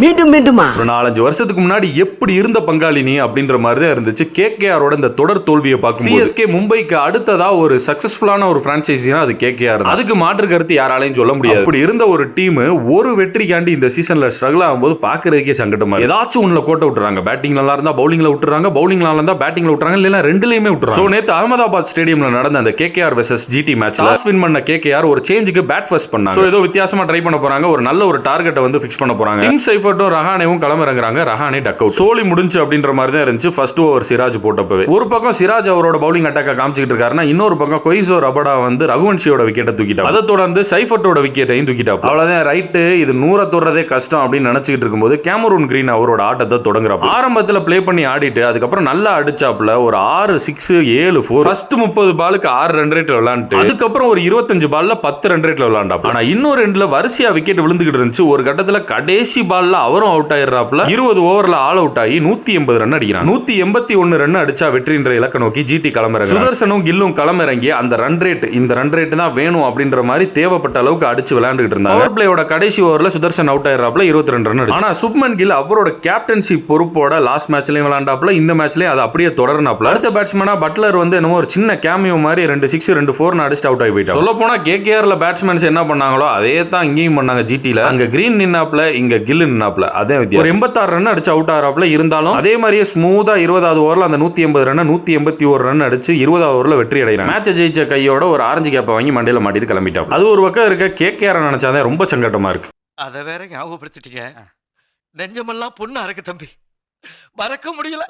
மீண்டும் மீண்டுமா? ஒரு 4-5 வருஷத்துக்கு முன்னாடி எப்படி இருந்த பங்காளி நீ அப்படின்ற மாதிரி தான் இருந்துச்சு. கேகேஆரோட இந்த தொடர் தோல்வியை பார்க்கும் சிஎஸ்கே மும்பைக்கு அடுத்ததா ஒரு சக்சஸ்ஃபுல்லான ஒரு பிரான்சைசினா அது கேகேஆர் தான். அதுக்கு மாற்று கருத்து யாராலையும் சொல்ல முடியாது. அப்படி இருந்த ஒரு டீம் ஒரு வெற்றிக்காண்டி இந்த சீசன்ல ஸ்ட்ரகிள் ஆகும்போது பாக்குறதுக்கே சங்கடமா ஏதாச்சும் ஒண்ணுல கோட்டை விட்டுறாங்க. பேட்டிங் நல்லா இருந்தா பவுலிங்ல விட்டுறாங்க, பவுலிங் நல்லா இருந்தா பேட்டிங்ல விட்டுறாங்க, இல்ல ரெண்டுலயுமே விட்டுறாங்க. சோ நேத்து அகமதாபாத் ஸ்டேடியம்ல நடந்த அந்த KKR versus GT match last win பண்ண கேகேஆர் ஒரு சேஞ்சுக்கு பேட் ஃபர்ஸ்ட் பண்ணாங்க. சோ ஏதோ வித்தியாசமா ட்ரை பண்ண போறாங்க, ஒரு நல்ல ஒரு டார்கெட்டை வந்து ஃபிக்ஸ் பண்ண போறாங்க. டிம் சைஃபர்ட்டும் ரஹானேவும் களமிறங்குறாங்க. Rahane duck out. சோலி முடிஞ்சு அப்படின்ற மாதிரி தான் இருந்துச்சு ஃபர்ஸ்ட் ஓவர் சிராஜ் போட்டப்பவே. ஒரு பக்கம் சிராஜ் அவரோட பவுலிங் அட்டாக்க காமிச்சிட்டு இருக்காருன்னா, இன்னொரு பக்கம் கொய்சோ ரபடா வந்து ரகுவன்ஷியோட விக்கெட்டை தூக்கிட்டாங்க. அதை தொடர்ந்து சைஃபர்ட்டோட விக்கெட்டையும் தூக்கிட்டாங்க. அவ்வளவுதான், ரைட்டு, இது 100 தொடுறதே கஷ்டம் அப்படின்னு நினைச்சிட்டு இருக்கும்போது கேமரூன் கிரீன் அவரோட ஆட்டத்தை தொடங்குறாரு. ஆரம்பத்தில் பிளே பண்ணி ஆடிட்டு அதுக்கப்புறம் நல்லா அடிச்சாப்ல ஒரு 6 6 7 4 ஃபர்ஸ்ட் 30 பாலுக்கு 6 ரன் ரேட்ல விளையாண்டு அதுக்கப்புறம் ஒரு 25 பால்ல 10 ரன் ரேட்ல விளையாண்டா. ஆனா இன்னொரு எண்ட்ல வரிசையா விக்கெட் விழுந்துகிட்டு இருந்துச்சு. ஒரு கட்டத்துல கடைசி பால்ல அவரும் அவுட் ஆயிடுறாப்ல. 20 ஓவர்ல ஆல் அவுட் ஆகி 180 ரன் அடிக்கிறான். 181 ரன் அடிச்சா வெற்றின்ற இலக்க நோக்கி ஜிடி களமிறங்க. சுதர்சனும் கில்லும் களமிறங்கி அந்த ரன் ரேட், இந்த ரன் ரேட் தான் வேணும் அப்படின்ற மாதிரி தேவைப்பட்ட அளவுக்கு அடிச்சு விளையாண்டுட்டு இருந்தாங்க. பவர் பிளேயோட கடைசி ஓவர்ல சுதர்சன் அவுட் ஆயிடுறாப்ல, 22 ரன் அடிச்சு. ஆனா சுப்மன் கில் அவரோட கேப்டன்சி பொறுப்போட லாஸ்ட் மேட்ச்லயும் விளையாண்டாப்ல, இந்த மேட்ச்லயும் அது அப்படியே தொடர்னாப்ல. அடுத்த பேட்ஸ்மேனா பட்லர் வந்து என்னமோ ஒரு சின்ன கேமியோ மாதிரி 2 6 2 4 அடிச்சு அவுட் ஆகி போயிட்டாங்க. சொல்ல போனா கேகேஆர்ல பேட்ஸ்மேன்ஸ் என்ன பண்ணாங்களோ அதே தான் இங்கேயும் பண்ணாங்க ஜிடில. அங்க கிரீன் நின்னாப்ல, இங்க கில் நின்னாப்ல, அதே வித்தியாசம். ஒரு 86 ரன் அடிச்சு அவுட் ஆறாப்ல. இருந்தாலும் அதே மாதிரியே ஸ்மூதா 20வது ஓவர்ல அந்த 180 ரன் 181 ரன் அடிச்சு 20வது ஓவர்ல வெற்றி அடைறாங்க. மேட்சை ஜெயிச்ச கையோட ஒரு ஆரஞ்சு கேப்பை வாங்கி மண்டையில மாட்டிட்டு கிளம்பிட்டாங்க. அது ஒரு பக்கம் இருக்க கேகேஆர் நினைச்சாதான் ரொம்ப சங்கடமா இருக்கு. அதை வேற ஞாபகப்படுத்திட்டீங்க. நெஞ்சமெல்லாம் பொண்ணு அறக்கு தம்பி, மறக்க முடியல.